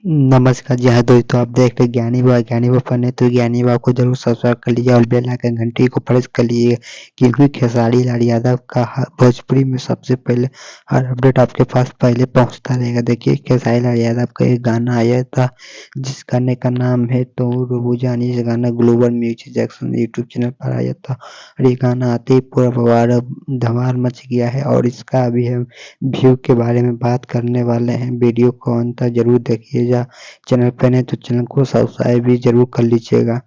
नमस्कार जी हाँ दोस्तों, आप देख रहे ज्ञानी बा फन है। तो ज्ञानी बा को जरूर सब्सक्राइब कर लीजिए और बेल आइकन घंटी को प्रेस कर लीजिए, क्योंकि खेसारी लाल यादव का भोजपुरी में सबसे पहले हर अपडेट आपके पास पहले पहुंचता रहेगा। देखिए, खेसारी लाल यादव का एक गाना आया था जिस गाने का नाम है तो रूबू जानी। इस गाना global music Jackson YouTube channel पर आया था और ये गाना आते ही पूरा बवाल धमाल मच गया है। और इसका अभी हम व्यू के बारे में बात करने वाले हैं। वीडियो को अंत तक जरूर देखिएगा। चैनल पर नहीं तो चैनल को सब्सक्राइब भी जरूर कर लीजिएगा।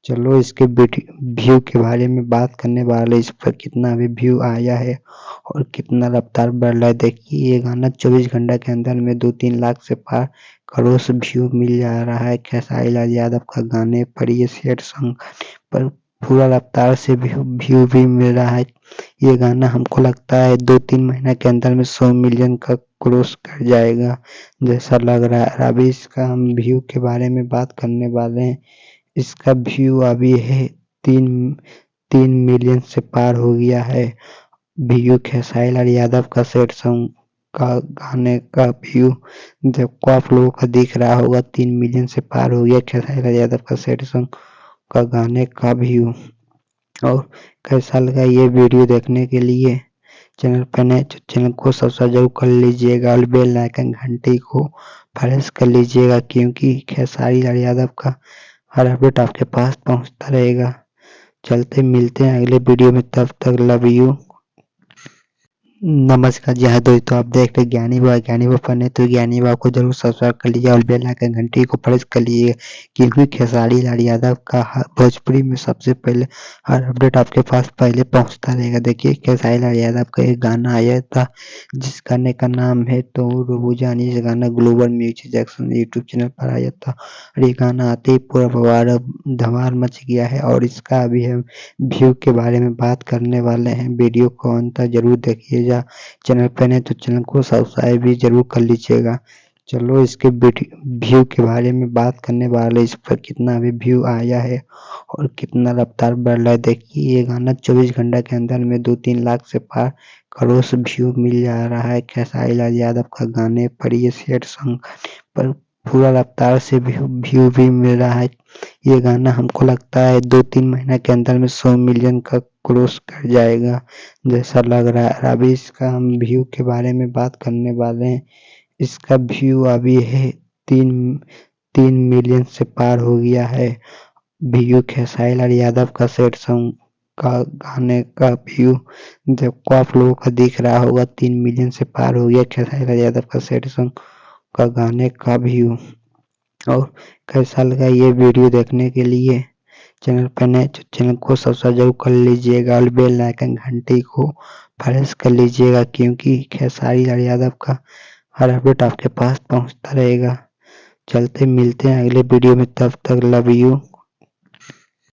चलो इसके व्यू के बारे में बात करने वाले, इस पर कितना अभी व्यू आया है और कितना रफ्तार बढ़ रहा है। देखिए, ये गाना 24 घंटा के अंदर में 2-3 लाख से पार करोड़ से व्यू मिल जा रहा है। खेसारी लाल यादव का गाने पर ये सैड सॉन्ग पर पूरा रफ्तार से व्यू भी मिल रहा है। ये गाना हमको लगता है 2-3 महीना के अंदर में 100 मिलियन का क्रॉस कर जाएगा जैसा लग रहा है। अभी इसका हम व्यू के बारे में बात करने वाले हैं। इसका व्यू अभी है 3 मिलियन से पार हो गया है। व्यू खेसारी लाल यादव का सैड सॉन्ग का गाने का व्यू जब आप लोगों का दिख रहा होगा 3 मिलियन से पार हो गया खेसारी लाल यादव का सैड सॉन्ग का गाने का व्यू। और कैसा लगा ये वीडियो देखने के लिए, चैनल पर नए तो चैनल को सब्सक्राइब जरूर कर लीजिएगा और बेल आइकन घंटी को प्रेस कर लीजिएगा, क्योंकि खेसारी लाल यादव का हर अपडेट आपके पास पहुंचता रहेगा। चलते मिलते हैं अगले वीडियो में, तब तक लव यू। नमस्कार जी हाँ दोस्तों, आप देख रहे ज्ञानी बा फन है। तो ज्ञानी बा को जरूर सब्सक्राइब कर लीजिए और बेल आइकन घंटी को प्रेस कर लीजिए, क्योंकि खेसारी लाल यादव का भोजपुरी में सबसे पहले हर अपडेट आपके पास पहले पहुंचता रहेगा। देखिए, खेसारी लाल यादव का एक गाना आया था जिस गाने का नाम है तो रूबू जानी। इस गाना global music Jackson YouTube channel पर आया था और ये गाना आते ही पूरा बवाल धमाल मच गया है। और इसका अभी हम व्यू के बारे में बात करने वाले हैं। वीडियो को अंत तक जरूर देखिएगा। चैनल पर नहीं तो चैनल को सब्सक्राइब भी जरूर कर लीजिएगा। चलो इसके व्यू के बारे में बात करने वाले, इस पर कितना अभी व्यू आया है और कितना रफ्तार बढ़ रहा है। देखिए, ये गाना 24 घंटा के अंदर में 2-3 लाख से पार करोड़ से व्यू मिल जा रहा है। खेसारी लाल यादव का गाने पर ये सैड सॉन्ग पर पूरा रफ्तार से व्यू भी मिल रहा है। ये गाना हमको लगता है 2-3 महीना के अंदर में 100 मिलियन का क्रॉस कर जाएगा जैसा लग रहा है। अभी इसका हम व्यू के बारे में बात करने वाले हैं। इसका व्यू अभी है 3 मिलियन से पार हो गया है। व्यू खेसारी लाल यादव का सैड सॉन्ग का गाने का व्यू जब आप लोगों का दिख रहा होगा 3 मिलियन से पार हो गया खेसारी लाल यादव का सैड सॉन्ग का गाने का व्यू। और कैसा लगा ये वीडियो देखने के लिए, चैनल पर नए तो चैनल को सब्सक्राइब जरूर कर लीजिएगा और बेल आइकन घंटी को प्रेस कर लीजिएगा, क्योंकि खेसारी लाल यादव का हर अपडेट आपके पास पहुंचता रहेगा। चलते मिलते हैं अगले वीडियो में, तब तक लव यू।